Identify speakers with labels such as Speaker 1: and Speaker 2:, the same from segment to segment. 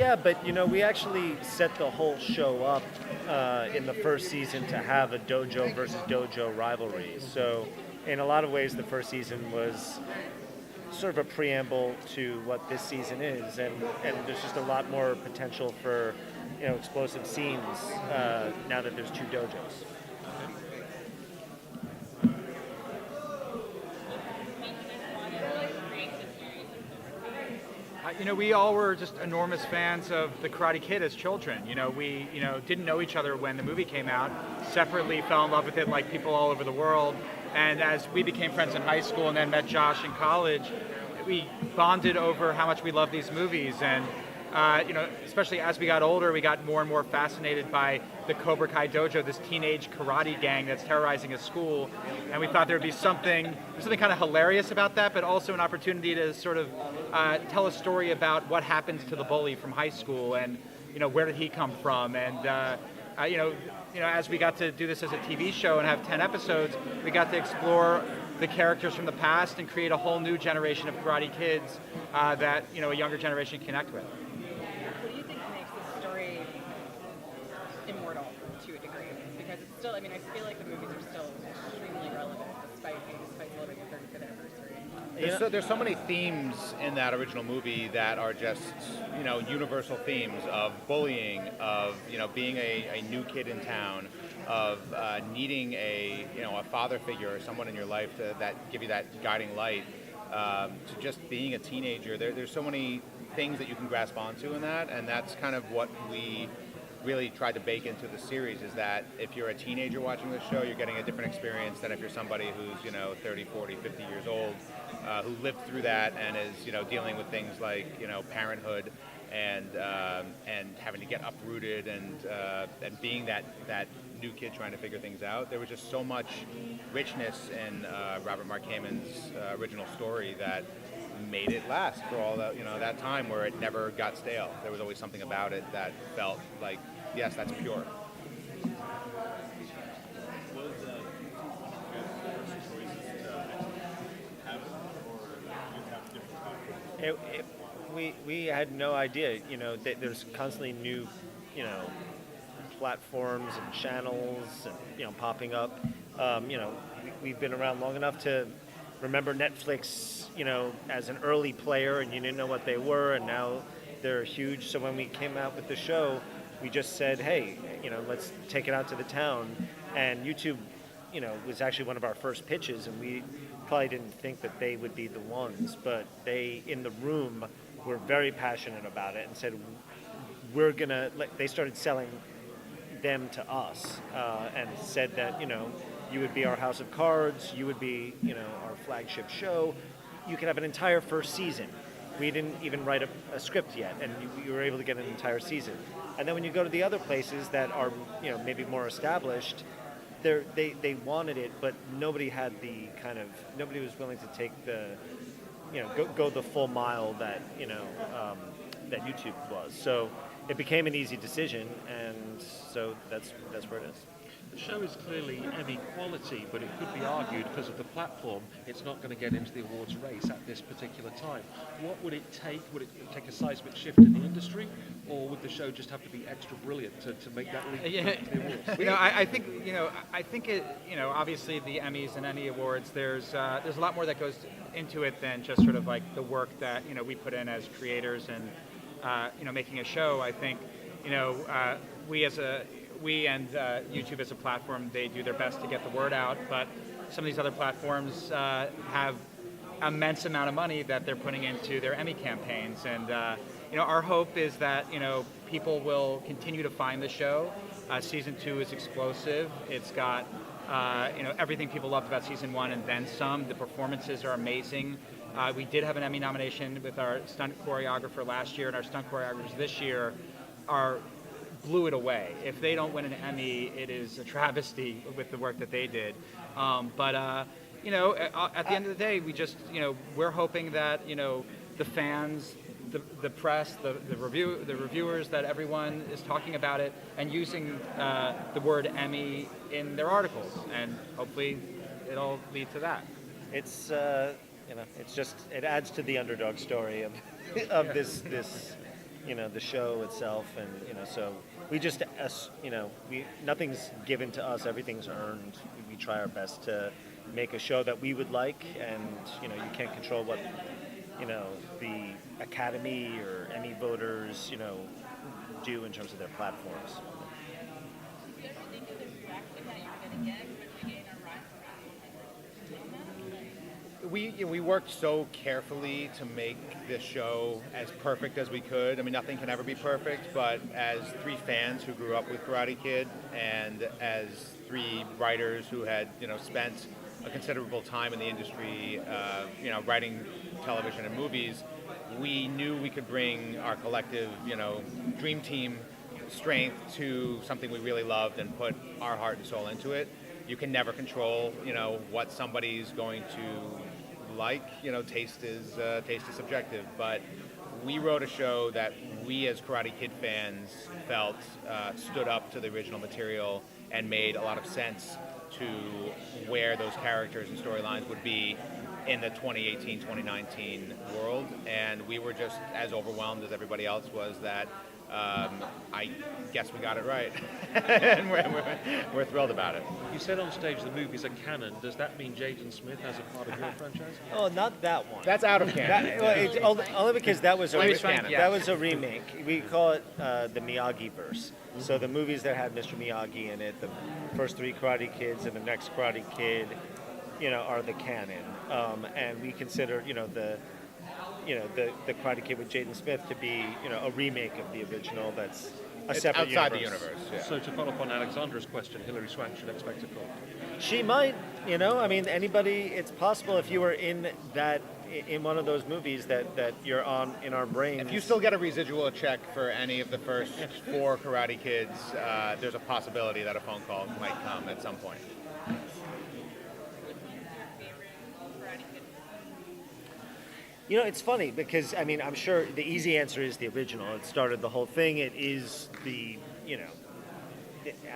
Speaker 1: Yeah, but we actually set the whole show up in the first season to have a dojo versus dojo rivalry. So, in a lot of ways, the first season was sort of a preamble to what this season is, and there's just a lot more potential for explosive scenes now that there's two dojos.
Speaker 2: We all were just enormous fans of The Karate Kid as children. We didn't know each other when the movie came out. Separately, fell in love with it like people all over the world. And as we became friends in high school and then met Josh in college, we bonded over how much we love these movies. And especially as we got older, we got more and more fascinated by the Cobra Kai dojo, this teenage karate gang that's terrorizing a school. And we thought there'd be something kind of hilarious about that, but also an opportunity to sort of tell a story about what happens to the bully from high school and, where did he come from? And, as we got to do this as a TV show and have 10 episodes, we got to explore the characters from the past and create a whole new generation of Karate Kids that, a younger generation can connect with.
Speaker 3: What do you think makes this story immortal to a degree? Because it's still, I feel like the movies are still extremely relevant despite celebrating the 35th anniversary.
Speaker 4: There's so many themes in that original movie that are just, universal themes of bullying, of, being a new kid in town, of needing a father figure or someone in your life that give you that guiding light, to just being a teenager. There's so many things that you can grasp onto in that, and that's kind of what we really tried to bake into the series, is that if you're a teenager watching this show, you're getting a different experience than if you're somebody who's 30, 40, 50 years old, who lived through that and is dealing with things like parenthood and having to get uprooted and being that new kid trying to figure things out. There was just so much richness in Robert Mark Heyman's original story that made it last for all that that time, where it never got stale. There was always something about it that felt like, yes, that's pure.
Speaker 1: We had no idea. There's constantly new, platforms and channels, and popping up. We've been around long enough to remember Netflix, as an early player, and you didn't know what they were, and now they're huge. So when we came out with the show, we just said, hey, let's take it out to the town. And YouTube, was actually one of our first pitches, and we probably didn't think that they would be the ones, but they, in the room, were very passionate about it and said, they started selling them to us, and said that, you would be our house of cards, you would be, our flagship show. You could have an entire first season. We didn't even write a script yet, and you were able to get an entire season. And then when you go to the other places that are, maybe more established, they wanted it, but nobody had nobody was willing to take the, go the full mile that, that YouTube was. So it became an easy decision, and so that's where it is.
Speaker 5: The show is clearly Emmy quality, but it could be argued because of the platform, it's not going to get into the awards race at this particular time. What would it take? Would it take a seismic shift in the industry, or would the show just have to be extra brilliant to make that leap to the awards?
Speaker 2: I think it. Obviously the Emmys and Emmy Awards, there's a lot more that goes into it than just sort of like the work that we put in as creators and making a show. I think we and YouTube as a platform, they do their best to get the word out, but some of these other platforms have immense amount of money that they're putting into their Emmy campaigns, and our hope is that people will continue to find the show. Season 2 is explosive. It's got everything people loved about season 1 and then some. The performances are amazing. We did have an Emmy nomination with our stunt choreographer last year, and our stunt choreographers this year blew it away. If they don't win an Emmy, it is a travesty with the work that they did. But at the end of the day, we just, we're hoping that, the fans, the press, the reviewers, that everyone is talking about it and using the word Emmy in their articles, and hopefully it'll lead to that.
Speaker 1: It's it's just, it adds to the underdog story of this the show itself, and so we just nothing's given to us, everything's earned. We try our best to make a show that we would like, and you can't control what the Academy or Emmy voters do in terms of their platforms.
Speaker 3: Do you ever think of the reaction that you're going to get, especially getting a rise around?
Speaker 4: We worked so carefully to make this show as perfect as we could. I mean, nothing can ever be perfect, but as 3 fans who grew up with Karate Kid, and as 3 writers who had spent a considerable time in the industry, writing television and movies, we knew we could bring our collective, dream team strength to something we really loved and put our heart and soul into it. You can never control, what somebody's going to like. Taste is subjective, but we wrote a show that we as Karate Kid fans felt stood up to the original material and made a lot of sense to where those characters and storylines would be in the 2018-2019 world, and we were just as overwhelmed as everybody else was that I guess we got it right, and we're thrilled about it.
Speaker 5: You said on stage the movies are canon. Does that mean Jaden Smith has a part of your franchise?
Speaker 1: Oh, not that one.
Speaker 4: That's out of canon.
Speaker 1: It's only because that was
Speaker 2: canon.
Speaker 1: that was a remake. We call it the Miyagi verse. So the movies that had Mr. Miyagi in it, the first 3 Karate Kids and the next Karate Kid, are the canon. And we consider the Karate Kid with Jaden Smith to be a remake of the original. That's a
Speaker 4: It's
Speaker 1: separate
Speaker 4: outside
Speaker 1: universe.
Speaker 4: the universe. Yeah.
Speaker 5: So to follow up on Alexandra's question, Hilary Swank should expect a call.
Speaker 1: She might, I mean, anybody. It's possible if you were in one of those movies that you're on in our brains.
Speaker 4: If you still get a residual check for any of the first 4 Karate Kids, there's a possibility that a phone call might come at some point.
Speaker 1: It's funny because, I mean, I'm sure the easy answer is the original. It started the whole thing. It is I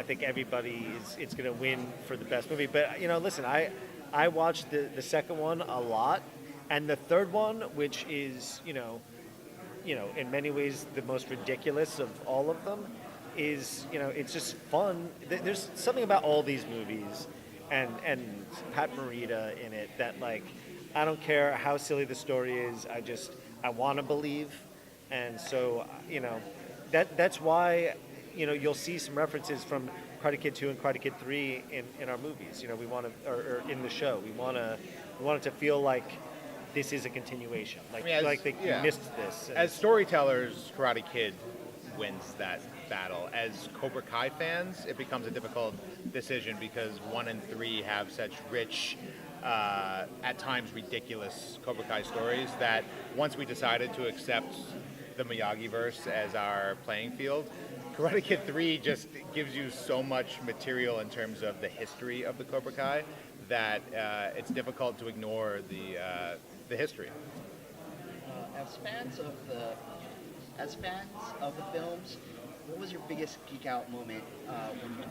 Speaker 1: think everybody it's going to win for the best movie. But, listen, I watched the second one a lot, and the third one, which is, in many ways the most ridiculous of all of them, is, it's just fun. There's something about all these movies and Pat Morita in it that, like, I don't care how silly the story is. I want to believe, and so that's why you'll see some references from Karate Kid 2 and Karate Kid 3 in our movies. We want to, or in the show, we want it to feel like this is a continuation, like they missed this.
Speaker 4: As storytellers, Karate Kid wins that battle. As Cobra Kai fans, it becomes a difficult decision because 1 and 3 have such rich, at times ridiculous Cobra Kai stories that once we decided to accept the Miyagi-verse as our playing field, Karate Kid 3 just gives you so much material in terms of the history of the Cobra Kai that it's difficult to ignore the history.
Speaker 6: As fans of the films, what was your biggest geek out moment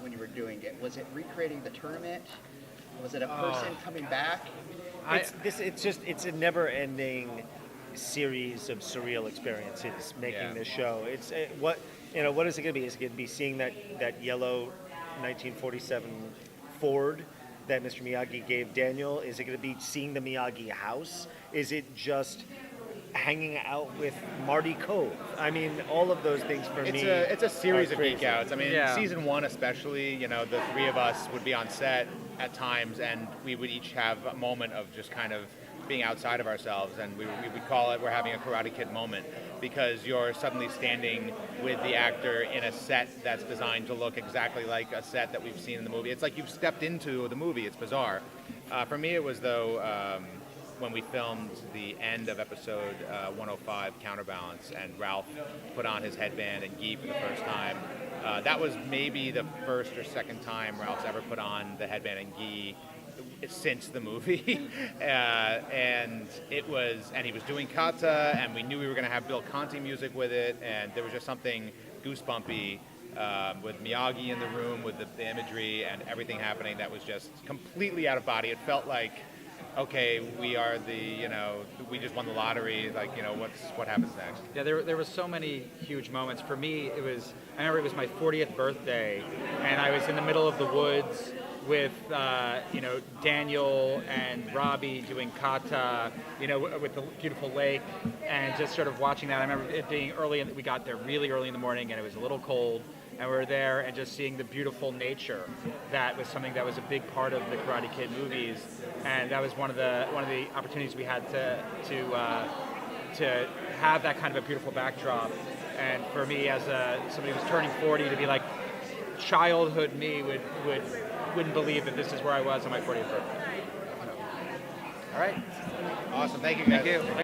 Speaker 6: when you were doing it? Was it recreating the tournament? Was it a person coming back?
Speaker 1: It's a never-ending series of surreal experiences making this show. What is it going to be? Is it going to be seeing that yellow 1947 Ford that Mr. Miyagi gave Daniel? Is it going to be seeing the Miyagi house? Is it just hanging out with Marty Cove? I mean, all of those things for me.
Speaker 4: It's a series of
Speaker 1: crazy.
Speaker 4: geek outs. I mean,
Speaker 2: Yeah.
Speaker 4: season 1 especially, the 3 of us would be on set at times, and we would each have a moment of just kind of being outside of ourselves, and we would call it, we're having a Karate Kid moment, because you're suddenly standing with the actor in a set that's designed to look exactly like a set that we've seen in the movie. It's like you've stepped into the movie. It's bizarre. For me, it was, though, when we filmed the end of episode 105, Counterbalance, and Ralph put on his headband and gi for the first time. That was maybe the first or second time Ralph's ever put on the headband and gi since the movie. And he was doing kata, and we knew we were going to have Bill Conti music with it, and there was just something goosebumpy with Miyagi in the room, with the imagery and everything happening that was just completely out of body. It felt like okay, we are we just won the lottery. Like, what happens next?
Speaker 2: Yeah, there were so many huge moments. For me, I remember it was my 40th birthday, and I was in the middle of the woods with, Daniel and Robbie doing kata, with the beautiful lake, and just sort of watching that. I remember it being we got there really early in the morning, and it was a little cold, and we were there and just seeing the beautiful nature. That was something that was a big part of the Karate Kid movies, and that was one of the opportunities we had to have that kind of a beautiful backdrop. And for me, as somebody who's turning 40, to be like, childhood me wouldn't believe that this is where I was on my 40th birthday. All right.
Speaker 4: Awesome. Thank you, guys.
Speaker 2: Thank you.